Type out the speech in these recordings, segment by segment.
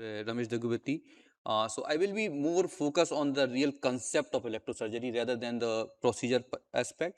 Ramesh Dwivedi. So I will be more focused on the real concept of electrosurgery rather than the procedure aspect.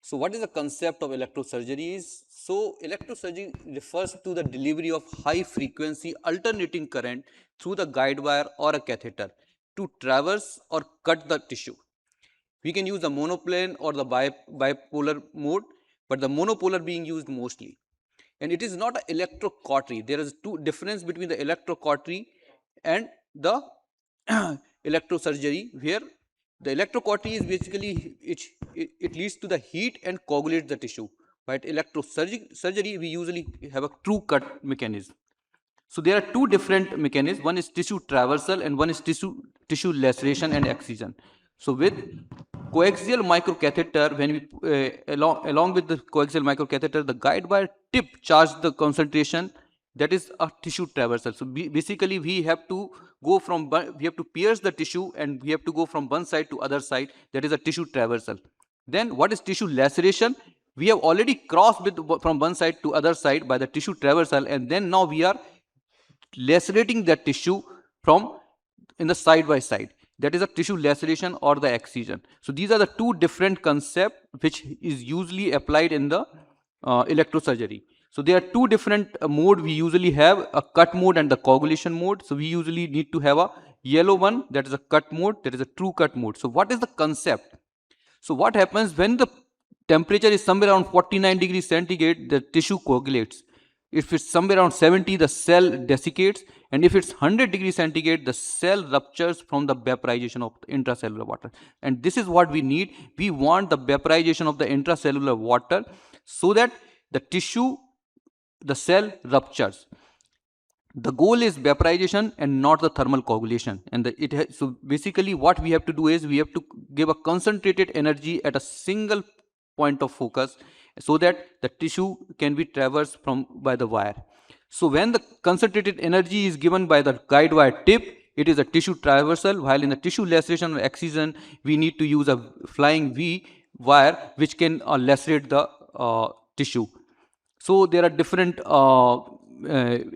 So what is the concept of electrosurgery is? So electrosurgery refers to the delivery of high frequency alternating current through the guide wire or a catheter to traverse or cut the tissue. We can use the monoplane or the bipolar mode, but the monopolar being used mostly. And it is not an electrocautery. There is two difference between the electrocautery and the electrosurgery, where the electrocautery is basically it leads to the heat and coagulates the tissue. But electrosurgery we usually have a true cut mechanism. So there are two different mechanisms. One is tissue traversal and one is tissue laceration and excision. So with coaxial microcatheter, when we along with the coaxial microcatheter, the guide wire tip charge the concentration, that is a tissue traversal. So basically we have to go from, we have to pierce the tissue and we have to go from one side to other side, that is a tissue traversal. Then what is tissue laceration? We have already crossed from one side to other side by the tissue traversal, and then now we are lacerating that tissue from in the side by side. That is a tissue laceration or the excision. So these are the two different concepts which is usually applied in the electrosurgery. So there are two different mode we usually have, a cut mode and the coagulation mode. So we usually need to have a yellow one, that is a cut mode, that is a true cut mode. So what is the concept? So what happens when the temperature is somewhere around 49 degrees centigrade, the tissue coagulates. If it's somewhere around 70, the cell desiccates, and if it's 100 degrees centigrade, the cell ruptures from the vaporization of the intracellular water. And this is what we need. We want the vaporization of the intracellular water so that the tissue, the cell ruptures. The goal is vaporization and not the thermal coagulation. And so basically what we have to do is we have to give a concentrated energy at a single point of focus so that the tissue can be traversed by the wire. So when the concentrated energy is given by the guide wire tip, it is a tissue traversal, while in the tissue laceration or excision, we need to use a flying V wire which can lacerate the tissue. So there are different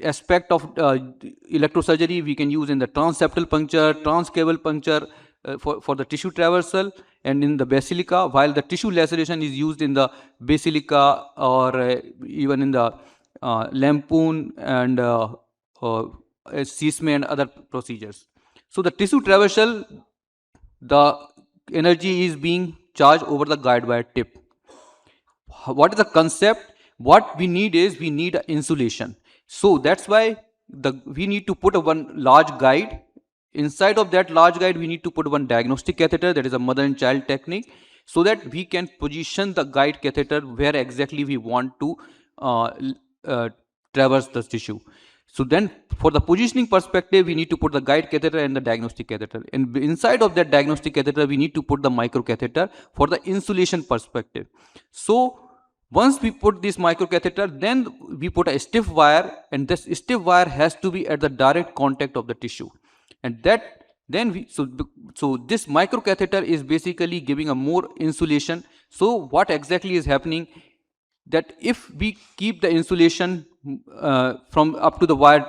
aspect of electrosurgery we can use in the transseptal puncture, transcaval puncture for the tissue traversal, and in the basilica, while the tissue laceration is used in the basilica or even in the lampoon and CSME and other procedures. So the tissue traversal, the energy is being charged over the guide wire tip. What is the concept? What we need is we need insulation. So that's why we need to put one large guide. Inside of that large guide, we need to put one diagnostic catheter, that is a mother and child technique, so that we can position the guide catheter where exactly we want to traverse the tissue. So then for the positioning perspective, we need to put the guide catheter and the diagnostic catheter. And inside of that diagnostic catheter, we need to put the microcatheter for the insulation perspective. So once we put this microcatheter, then we put a stiff wire, and this stiff wire has to be at the direct contact of the tissue. And so this microcatheter is basically giving a more insulation. So what exactly is happening, that if we keep the insulation from up to the wire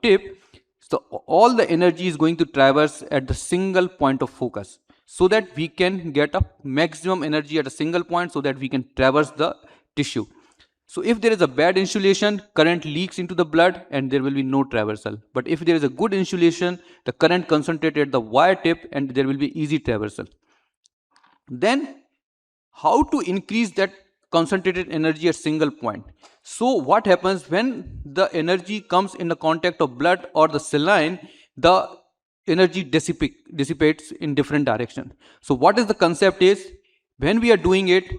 tip, so all the energy is going to traverse at the single point of focus, so that we can get a maximum energy at a single point, so that we can traverse the tissue. So if there is a bad insulation, current leaks into the blood and there will be no traversal. But if there is a good insulation, the current concentrated at the wire tip and there will be easy traversal. Then how to increase that concentrated energy at single point? So what happens when the energy comes in the contact of blood or the saline, the energy dissipates in different direction. So what is the concept is, when we are doing it,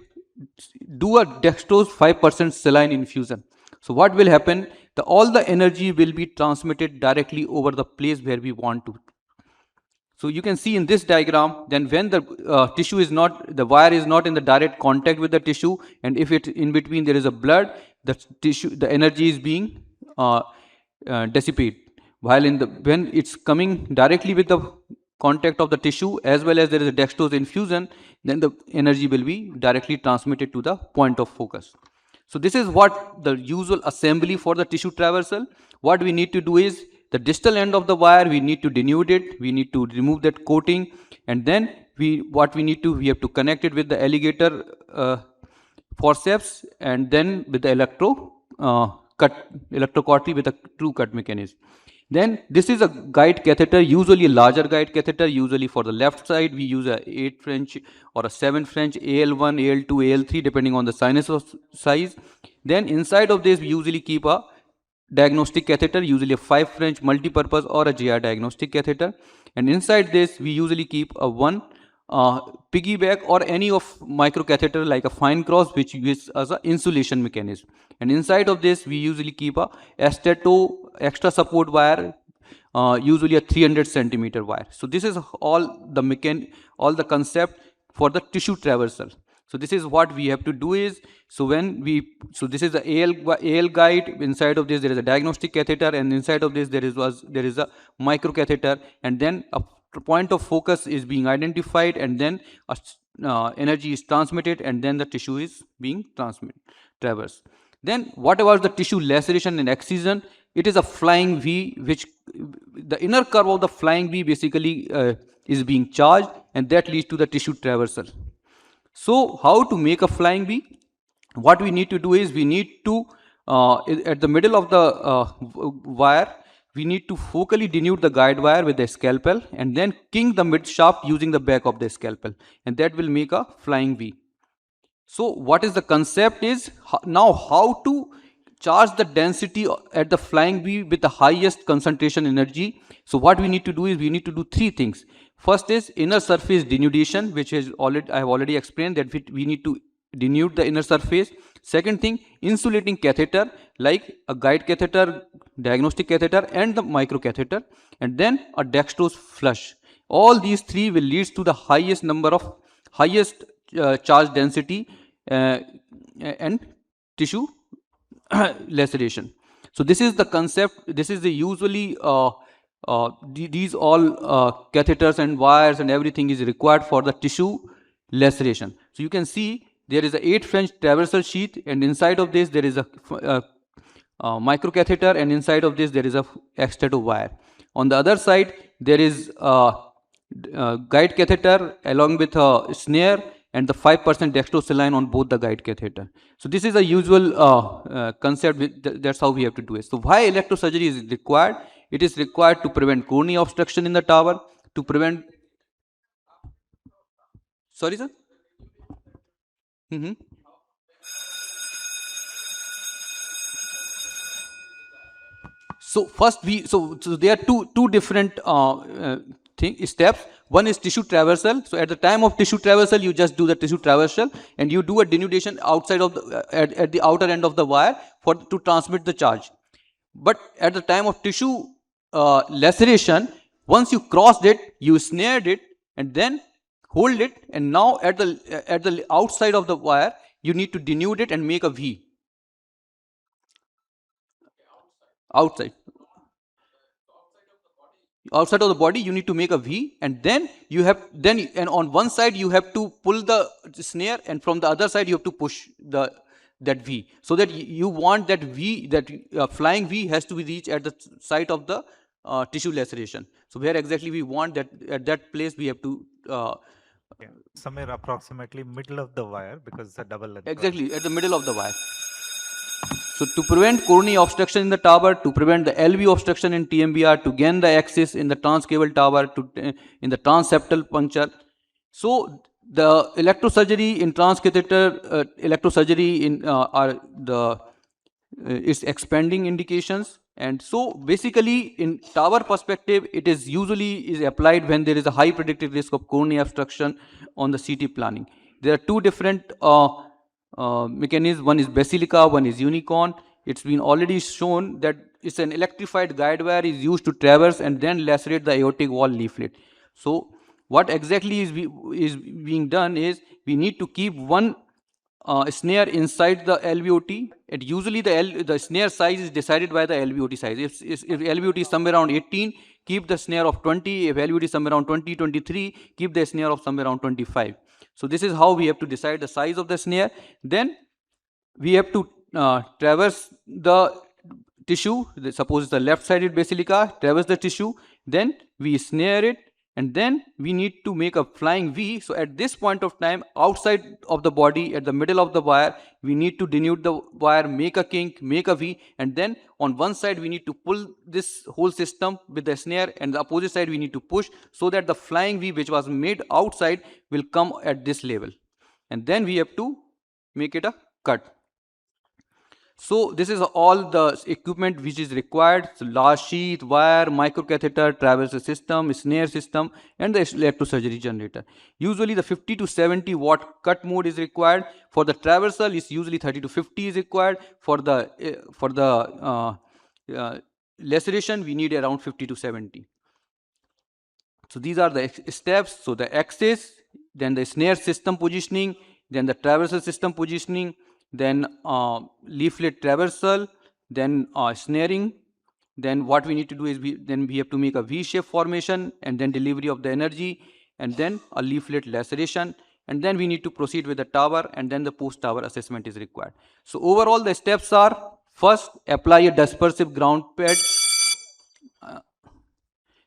do a dextrose 5% saline infusion. So what will happen, all the energy will be transmitted directly over the place where we want to. So you can see in this diagram, then when the tissue is not, the wire is not in the direct contact with the tissue, and if it in between there is a blood, the energy is being dissipated. While when it's coming directly with the contact of the tissue, as well as there is a dextrose infusion, then the energy will be directly transmitted to the point of focus. So this is what the usual assembly for the tissue traversal. What we need to do is, The distal end of the wire, we need to denude it, we need to remove that coating, and then we have to connect it with the alligator forceps, and then with the electrocautery with a true cut mechanism. Then this is a guide catheter, usually a larger guide catheter. Usually for the left side we use a 8 French or a 7 French, AL1, AL2, AL3 depending on the sinus size. Then inside of this we usually keep a diagnostic catheter, usually a 5 French multi-purpose or a GI diagnostic catheter. And inside this we usually keep a one piggyback or any of micro catheter like a fine cross, which uses as an insulation mechanism. And inside of this we usually keep a estato extra support wire, usually a 300 centimeter wire. So this is all the concept for the tissue traversal. So this is what we have to do is, so this is the AL guide. Inside of this there is a diagnostic catheter, and inside of this there is a micro catheter, and then a point of focus is being identified, and then energy is transmitted, and then the tissue is being traversed. Then what about the tissue laceration and excision? It is a flying V, which the inner curve of the flying V basically is being charged, and that leads to the tissue traversal. So how to make a flying V? What we need to do is, we need to at the middle of the wire, we need to focally denude the guide wire with the scalpel, and then kink the mid shaft using the back of the scalpel, and that will make a flying V. So what is the concept is, now how to charge the density at the flying V with the highest concentration energy. So what we need to do is, we need to do three things. First is inner surface denudation, which is I have already explained that we need to denude the inner surface. Second thing, insulating catheter like a guide catheter, diagnostic catheter, and the micro catheter, and then a dextrose flush. All these three will lead to the highest charge density and tissue laceration. So this is the concept. This is the usually these all catheters and wires and everything is required for the tissue laceration. So you can see there is a 8 French traversal sheath, and inside of this there is a micro catheter, and inside of this there is a extrato wire. On the other side there is a guide catheter along with a snare and the 5% dextrosaline on both the guide catheter. So this is a usual concept. That's how we have to do it. So why electrosurgery is required? It is required to prevent coronary obstruction in the TAVR, to prevent. Sorry, sir. So first so there are two different steps. One is tissue traversal. So at the time of tissue traversal, you just do the tissue traversal, and you do a denudation outside of the at the outer end of the wire to transmit the charge. But at the time of tissue laceration, once you crossed it, you snared it and then hold it, and now at the outside of the wire you need to denude it and make a V. Outside of the body you need to make a V, and then and on one side you have to pull the snare, and from the other side you have to push that V, so that you want that V, that flying V has to be reached at the site of the tissue laceration. So where exactly we want that, at that place we have to somewhere approximately middle of the wire, because it's a double length. Exactly, at the middle of the wire. So to prevent coronary obstruction in the TAVR, to prevent the LV obstruction in TMBR, to gain the access in the transcaval TAVR, in the transseptal puncture. So the electrosurgery in transcatheter electrosurgery in is expanding indications. And so basically in TAVR perspective, it is usually applied when there is a high predicted risk of coronary obstruction on the CT planning. There are two different mechanisms. One is basilica, one is unicorn. It's been already shown that it's an electrified guide wire is used to traverse and then lacerate the aortic wall leaflet. So what exactly is being done is, we need to keep one snare inside the LVOT, and usually the snare size is decided by the LVOT size. If LVOT is somewhere around 18, keep the snare of 20. If LVOT is somewhere around 20, 23, keep the snare of somewhere around 25. So this is how we have to decide the size of the snare. Then we have to traverse the tissue, suppose it's the left-sided basilica, traverse the tissue, then we snare it, and then we need to make a flying V. So at this point of time, outside of the body, at the middle of the wire, we need to denude the wire, make a kink, make a V, and then on one side we need to pull this whole system with the snare, and the opposite side we need to push, so that the flying V which was made outside will come at this level, and then we have to make it a cut. So this is all the equipment which is required. So large sheath, wire, microcatheter, traversal system, snare system, and the electrosurgery generator. Usually the 50 to 70 watt cut mode is required. For the traversal, it's usually 30 to 50 is required. For the laceration, we need around 50 to 70. So these are the steps. So the axis, then the snare system positioning, then the traversal system positioning, then leaflet traversal, then snaring. Then what we need to do is we have to make a V-shape formation, and then delivery of the energy, and then a leaflet laceration, and then we need to proceed with the TAVR, and then the post-TAVR assessment is required. So overall the steps are: first, apply a dispersive ground pad,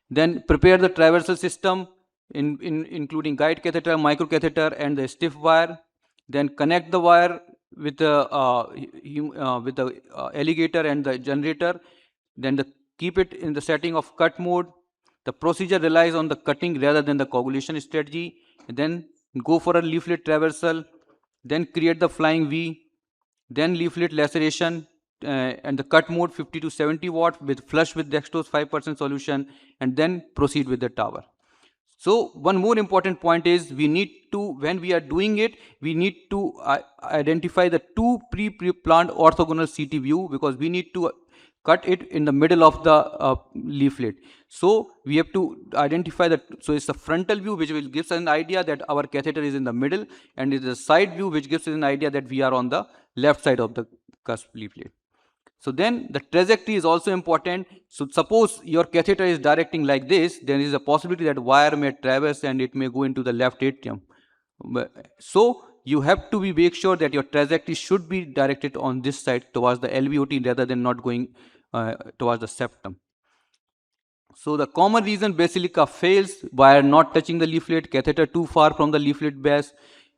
then prepare the traversal system including guide catheter, microcatheter, and the stiff wire. Then connect the wire with the alligator and the generator. Then keep it in the setting of cut mode. The procedure relies on the cutting rather than the coagulation strategy. Then go for a leaflet traversal. Then create the flying V. Then leaflet laceration and the cut mode 50 to 70 watt with flush with dextrose 5% solution, and then proceed with the TAVR. So one more important point is, we need to, when we are doing it, we need to identify the two pre-planned orthogonal CT view, because we need to cut it in the middle of the leaflet. So we have to identify that. So it's the frontal view which will give us an idea that our catheter is in the middle, and it's the side view which gives us an idea that we are on the left side of the cusp leaflet. So then the trajectory is also important. So suppose your catheter is directing like this, there is a possibility that wire may traverse and it may go into the left atrium. So you have to make sure that your trajectory should be directed on this side towards the LVOT rather than not going towards the septum. So the common reason basilica fails: wire not touching the leaflet, catheter too far from the leaflet base,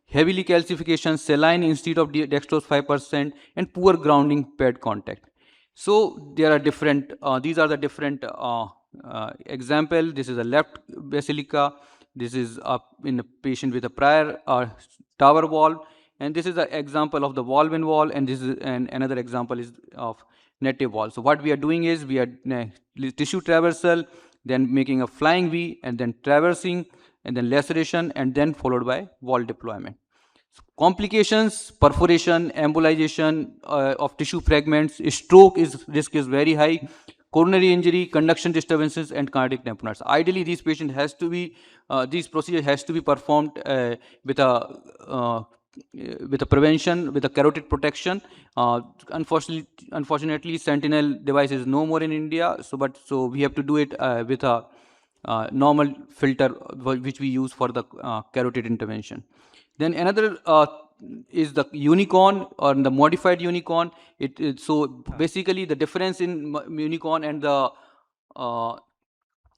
heavily calcification, saline instead of dextrose 5%, and poor grounding pad contact. So there are different, these are the different example. This is a left basilica. This is in a patient with a prior TAVR valve, and this is an example of the valve in valve, and this is another example is of native valve. So what we are doing is, we are tissue traversal, then making a flying V, and then traversing, and then laceration, and then followed by valve deployment. So complications: perforation, embolization of tissue fragments, stroke risk is very high, coronary injury, conduction disturbances, and cardiac tamponades. Ideally, these patients has to be, these procedures has to be performed with a prevention, with a carotid protection. Unfortunately, Sentinel device is no more in India, so we have to do it with a normal filter which we use for the carotid intervention. Then another is the unicorn, or the modified unicorn. So basically the difference in unicorn and the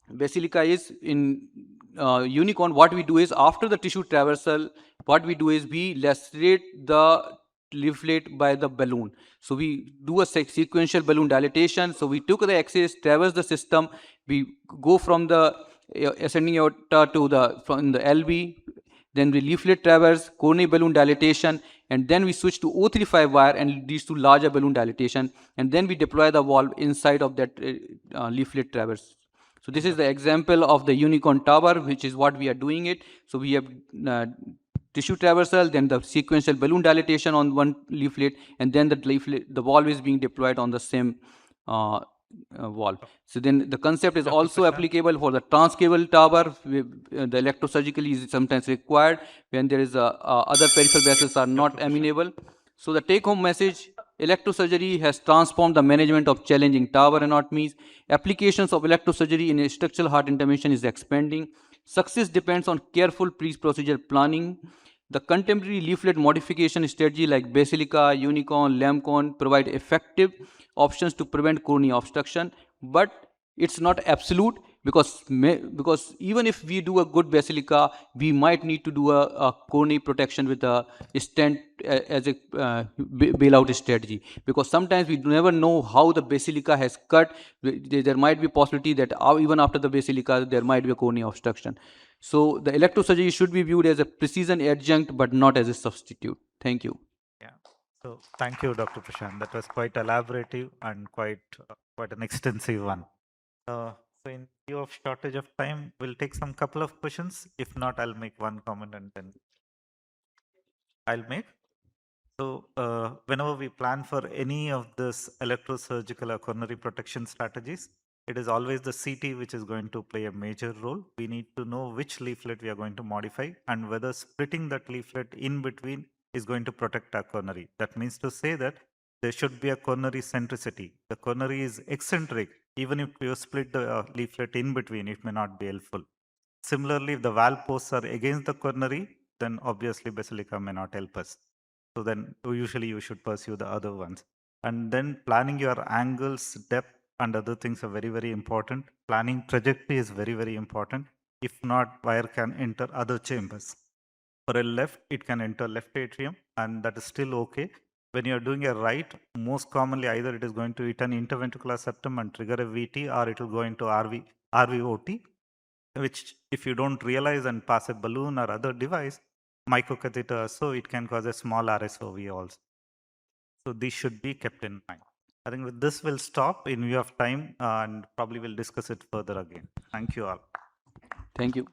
basilica is, in unicorn, what we do is, after the tissue traversal, what we do is we lacerate the leaflet by the balloon. So we do a sequential balloon dilatation. So we took the axis, traverse the system, we go from the ascending aorta to from the LV, then we leaflet traverse, coronary balloon dilatation, and then we switch to O35 wire and leads to larger balloon dilatation, and then we deploy the valve inside of that leaflet traverse. So this is the example of the unicorn TAVR, which is what we are doing it. So we have tissue traversal, then the sequential balloon dilatation on one leaflet, and then the valve is being deployed on the same valve. So then the concept is also applicable for the transcaval TAVR. The electrosurgical is sometimes required when there is other peripheral vessels are not amenable. So the take-home message: electrosurgery has transformed the management of challenging TAVR anatomies. Applications of electrosurgery in structural heart intervention is expanding. Success depends on careful pre-procedure planning. The contemporary leaflet modification strategy like Basilica, Unicorn, Lamcon provide effective options to prevent coronary obstruction, but it's not absolute, because even if we do a good Basilica, we might need to do a coronary protection with a stent as a bailout strategy, because sometimes we never know how the Basilica has cut. There might be possibility that even after the Basilica there might be a coronary obstruction. So the electrosurgery should be viewed as a precision adjunct but not as a substitute. Thank you. Yeah. So thank you, Dr. Prashant. That was quite elaborative and quite an extensive one. So in view of shortage of time, we'll take some couple of questions. If not, I'll make one comment and then I'll make. So whenever we plan for any of this electrosurgical or coronary protection strategies, it is always the CT which is going to play a major role. We need to know which leaflet we are going to modify and whether splitting that leaflet in between is going to protect our coronary. That means to say that there should be a coronary centricity. The coronary is eccentric. Even if you split the leaflet in between, it may not be helpful. Similarly, if the valve posts are against the coronary, then obviously Basilica may not help us. So then usually you should pursue the other ones. And then planning your angles, depth, and other things are very, very important. Planning trajectory is very, very important. If not, wire can enter other chambers. For a left, it can enter left atrium, and that is still okay. When you are doing a right, most commonly either it is going to hit an interventricular septum and trigger a VT, or it will go into RVOT, which if you don't realize and pass a balloon or other device, microcatheter, so it can cause a small RSOV also. So these should be kept in mind. I think with this we'll stop in view of time and probably we'll discuss it further again. Thank you all. Thank you.